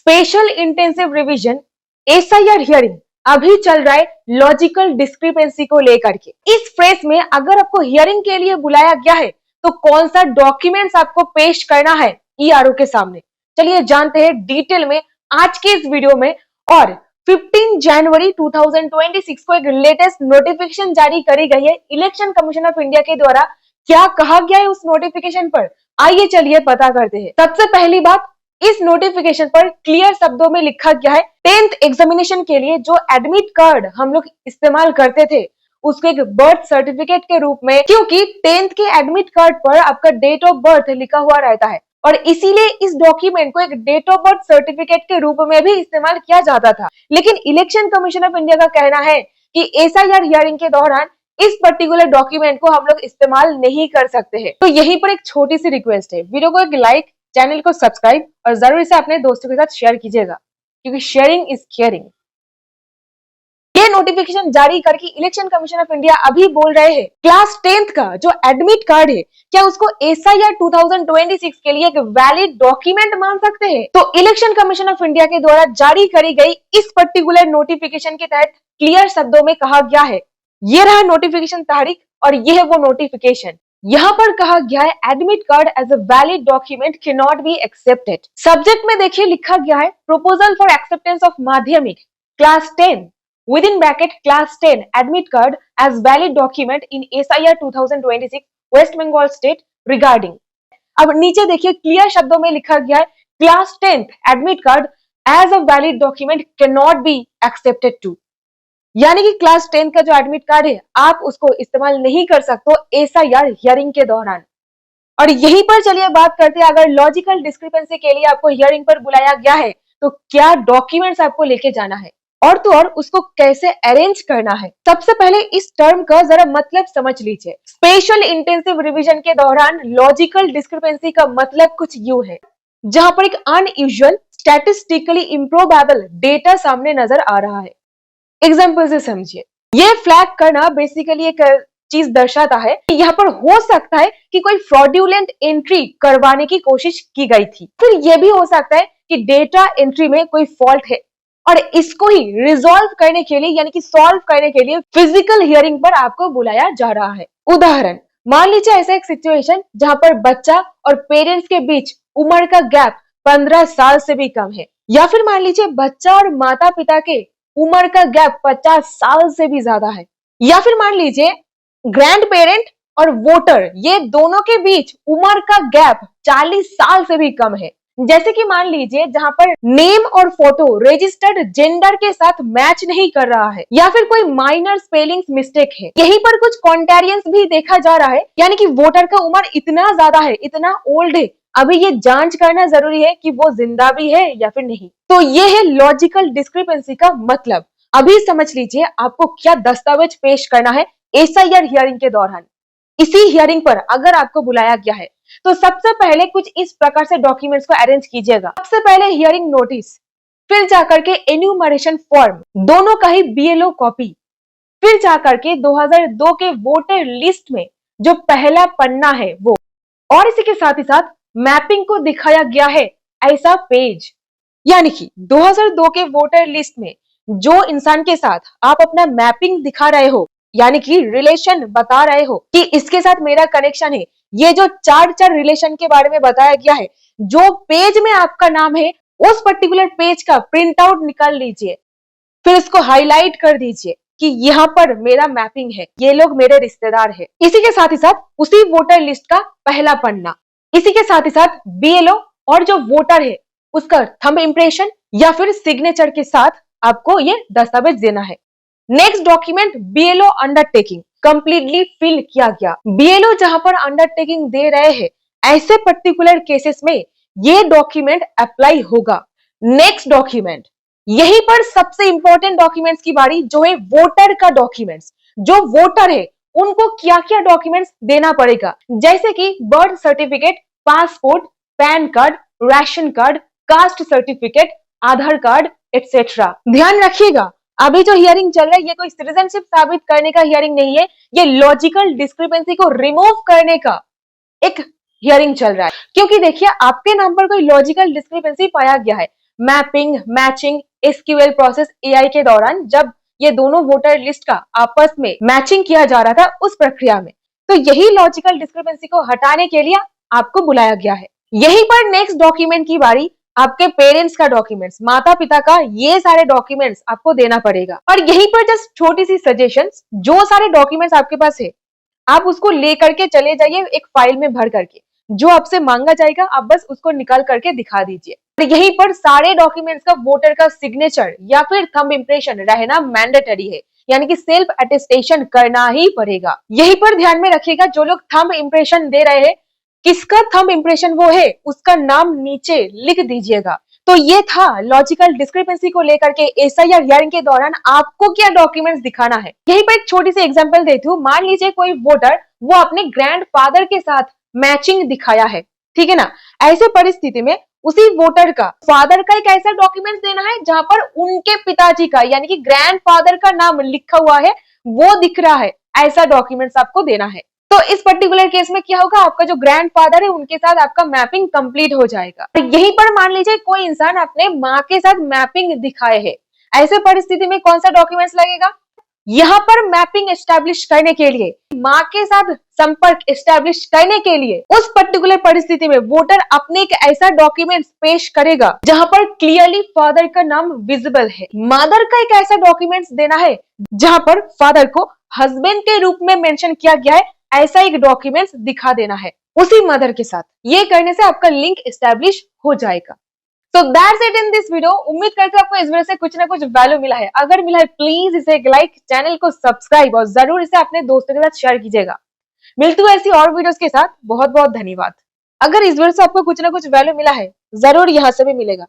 Special intensive revision SIR hearing अभी चल रहा है लॉजिकल डिस्क्रिपेंसी को लेकर के। इस फ्रेज में अगर आपको हियरिंग के लिए बुलाया गया है तो कौन सा डॉक्यूमेंट्स आपको पेश करना है ईआरओ के सामने, चलिए जानते हैं डिटेल में आज के इस वीडियो में। और 15 जनवरी 2026 को एक लेटेस्ट नोटिफिकेशन जारी करी गई है इलेक्शन कमीशन ऑफ इंडिया के द्वारा। क्या कहा गया है उस नोटिफिकेशन पर, आइए चलिए पता करते हैं। सबसे पहली बात, इस नोटिफिकेशन पर क्लियर शब्दों में लिखा गया है 10th एग्जामिनेशन के लिए जो एडमिट कार्ड हम लोग इस्तेमाल करते थे उसको एक बर्थ सर्टिफिकेट के रूप में, क्योंकि 10th के एडमिट कार्ड पर आपका डेट ऑफ बर्थ लिखा हुआ रहता है और इसीलिए इस डॉक्यूमेंट को एक डेट ऑफ बर्थ सर्टिफिकेट के रूप में भी इस्तेमाल किया जाता था। लेकिन इलेक्शन कमीशन ऑफ इंडिया का कहना है कि एसआईआर हियरिंग के दौरान इस पर्टिकुलर डॉक्यूमेंट को हम लोग इस्तेमाल नहीं कर सकते हैं। तो यहीं पर एक छोटी सी रिक्वेस्ट है, वीडियो को एक लाइक, चैनल को सब्सक्राइब और जरूर इसे अपने दोस्तों के साथ शेयर कीजिएगा, क्योंकि शेयरिंग इज केयरिंग। ये नोटिफिकेशन जारी करके इलेक्शन कमीशन ऑफ इंडिया अभी बोल रहे हैं क्लास 10th का जो एडमिट कार्ड है क्या उसको एसआईआर 2026 के लिए एक वैलिड डॉक्यूमेंट मान सकते हैं। तो इलेक्शन कमीशन ऑफ इंडिया के द्वारा जारी करी गई इस पर्टिकुलर नोटिफिकेशन के तहत क्लियर शब्दों में कहा गया है, ये रहा नोटिफिकेशन तारीख और ये है वो नोटिफिकेशन। यहाँ पर कहा गया है admit card as a valid document can not be accepted. Subject में देखिए लिखा गया है प्रोपोजल फॉर एक्सेप्टेंस ऑफ माध्यमिक class 10 within bracket class 10 admit card as valid document in SIR 2026 West Bengal State regarding। अब नीचे देखिए क्लियर शब्दों में लिखा गया है class 10th admit card as a valid document cannot be accepted to, यानी कि क्लास 10 का जो एडमिट कार्ड है आप उसको इस्तेमाल नहीं कर सकते एसआईआर हियरिंग के दौरान। और यहीं पर चलिए बात करते हैं, अगर लॉजिकल डिस्क्रिपेंसी के लिए आपको हियरिंग पर बुलाया गया है तो क्या डॉक्यूमेंट्स आपको लेके जाना है और तो और उसको कैसे अरेंज करना है। सबसे पहले इस टर्म का जरा मतलब समझ लीजिए। स्पेशल इंटेंसिव रिवीजन के दौरान लॉजिकल डिस्क्रिपेंसी का मतलब कुछ यूं है, जहां पर एक अनयूजुअल स्टैटिस्टिकली इम्प्रोबेबल डेटा सामने नजर आ रहा है। एग्जाम्पल से समझिए, ये फ्लैग करना बेसिकली एक चीज दर्शाता है कि यहाँ पर हो सकता है कि कोई फ्रॉड्यूलेंट एंट्री करवाने की कोशिश की गई थी। फिर यह भी हो सकता है कि डेटा एंट्री में कोई फॉल्ट है और इसको ही रिजॉल्व करने के लिए यानी कि सॉल्व करने के लिए फिजिकल हियरिंग पर आपको बुलाया जा रहा है। उदाहरण, मान लीजिए ऐसा एक सिचुएशन जहां पर बच्चा और पेरेंट्स के बीच उम्र का गैप 15 साल से भी कम है, या फिर मान लीजिए बच्चा और माता पिता के उम्र का गैप 50 साल से भी ज्यादा है, या फिर मान लीजिए ग्रैंड पेरेंट और वोटर ये दोनों के बीच उम्र का गैप 40 साल से भी कम है। जैसे कि मान लीजिए जहां पर नेम और फोटो रजिस्टर्ड जेंडर के साथ मैच नहीं कर रहा है, या फिर कोई माइनर स्पेलिंग मिस्टेक है। यहीं पर कुछ कॉन्टेरियंस भी देखा जा रहा है, यानी कि वोटर का उम्र इतना ज्यादा है, इतना ओल्ड है, अभी ये जांच करना जरूरी है कि वो जिंदा भी है या फिर नहीं। तो ये है लॉजिकल डिस्क्रिपेंसी का मतलब। अभी समझ लीजिए आपको क्या दस्तावेज पेश करना है एसआईआर हियरिंग के दौरान। इसी हियरिंग पर अगर आपको बुलाया गया है तो सबसे पहले कुछ इस प्रकार से डॉक्यूमेंट्स को अरेंज कीजिएगा। सबसे पहले हियरिंग नोटिस, फिर जाकर के एन्यूमरेशन फॉर्म, दोनों का ही बीएलओ कॉपी, फिर जाकर के 2002 के वोटर लिस्ट में जो पहला पन्ना है वो, और इसी के साथ ही साथ मैपिंग को दिखाया गया है ऐसा पेज। यानी कि 2002 के वोटर लिस्ट में जो इंसान के साथ आप अपना मैपिंग दिखा रहे हो, यानी कि रिलेशन बता रहे हो कि इसके साथ मेरा कनेक्शन है, ये जो चार रिलेशन के बारे में बताया गया है, जो पेज में आपका नाम है उस पर्टिकुलर पेज का प्रिंट आउट निकाल लीजिए, फिर इसको हाईलाइट कर दीजिए कि यहाँ पर मेरा मैपिंग है, ये लोग मेरे रिश्तेदार है। इसी के साथ ही साथ उसी वोटर लिस्ट का पहला पन्ना, इसी के साथ ही साथ बीएलओ और जो वोटर है उसका थंब इंप्रेशन या फिर सिग्नेचर के साथ आपको ये दस्तावेज देना है। Next document BLO undertaking, completely fill किया गया। बीएलओ जहां पर अंडरटेकिंग दे रहे हैं ऐसे पर्टिकुलर केसेस में ये डॉक्यूमेंट अप्लाई होगा। नेक्स्ट डॉक्यूमेंट, यहीं पर सबसे इंपॉर्टेंट डॉक्यूमेंट्स की बारी जो है वोटर का डॉक्यूमेंट्स। जो वोटर है उनको क्या क्या डॉक्यूमेंट्स देना पड़ेगा, जैसे कि birth certificate, passport, PAN card, ration card, caste certificate, Aadhaar card etcetera. ध्यान रखिएगा अभी जो हियरिंग चल रहा है ये कोई सिटीजनशिप साबित करने का हियरिंग नहीं है, ये लॉजिकल डिस्क्रिपेंसी को रिमूव करने का एक हियरिंग चल रहा है। क्योंकि देखिए आपके नाम पर कोई लॉजिकल डिस्क्रिपेंसी पाया गया है, mapping, matching, SQL process AI के दौरान जब ये दोनों वोटर लिस्ट का आपस में मैचिंग किया जा रहा था उस प्रक्रिया में। तो यही लॉजिकल डिस्क्रिपेंसी को हटाने के लिए आपको बुलाया गया है। यहीं पर नेक्स्ट डॉक्यूमेंट की बारी आपके पेरेंट्स का डॉक्यूमेंट्स, माता पिता का ये सारे डॉक्यूमेंट्स आपको देना पड़ेगा। और यहीं पर जस्ट छोटी सी सजेशंस, जो सारे डॉक्यूमेंट्स आपके पास है आप उसको लेकर के चले जाइए एक फाइल में भर करके, जो आपसे मांगा जाएगा आप बस उसको निकाल करके दिखा दीजिए। और यहीं पर सारे डॉक्यूमेंट्स का वोटर का सिग्नेचर या फिर थंब इम्प्रेशन रहना मैंडेटरी है, यानी कि सेल्फ अटेस्टेशन करना ही पड़ेगा। यहीं पर ध्यान में रखिएगा, जो लोग थंब इम्प्रेशन दे रहे हैं किसका थंब इम्प्रेशन वो है उसका नाम नीचे लिख दीजिएगा। तो ये था लॉजिकल डिस्क्रिपेंसी को लेकर के एसआईआर हियरिंग के दौरान आपको क्या डॉक्यूमेंट्स दिखाना है। यहीं पर एक छोटी सी एग्जांपल देती हूँ। मान लीजिए कोई वोटर वो अपने ग्रैंडफादर के साथ मैचिंग दिखाया है, ठीक है ना। ऐसे परिस्थिति में उसी वोटर का फादर का एक ऐसा डॉक्यूमेंट देना है जहां पर उनके पिताजी का यानी कि ग्रैंडफादर का नाम लिखा हुआ है, वो दिख रहा है, ऐसा डॉक्यूमेंट्स आपको देना है। तो इस पर्टिकुलर केस में क्या होगा, आपका जो ग्रैंडफादर है उनके साथ आपका मैपिंग कंप्लीट हो जाएगा। तो यहीं पर मान लीजिए कोई इंसान अपने माँ के साथ मैपिंग दिखाए है, ऐसे परिस्थिति में कौन सा डॉक्यूमेंट्स लगेगा। यहाँ पर मैपिंग एस्टैब्लिश करने के लिए, माँ के साथ संपर्क एस्टैब्लिश करने के लिए उस पर्टिकुलर परिस्थिति में वोटर अपने एक ऐसा डॉक्यूमेंट पेश करेगा जहां पर क्लियरली फादर का नाम विजिबल है। मदर का एक ऐसा डॉक्यूमेंट देना है जहां पर फादर को हस्बैंड के रूप में मेंशन किया गया है, ऐसा एक डॉक्यूमेंट दिखा देना है उसी मदर के साथ। ये करने से आपका लिंक एस्टैब्लिश हो जाएगा। So that's it in this video। उम्मीद करते हैं आपको इस वीडियो से कुछ ना कुछ वैल्यू मिला है। अगर मिला है प्लीज इसे एक लाइक, चैनल को सब्सक्राइब और जरूर इसे अपने दोस्तों के साथ शेयर कीजिएगा। मिलती हूँ ऐसी और वीडियोस के साथ। बहुत बहुत धन्यवाद। अगर इस वीडियो से आपको कुछ ना कुछ वैल्यू मिला है जरूर यहाँ से भी मिलेगा।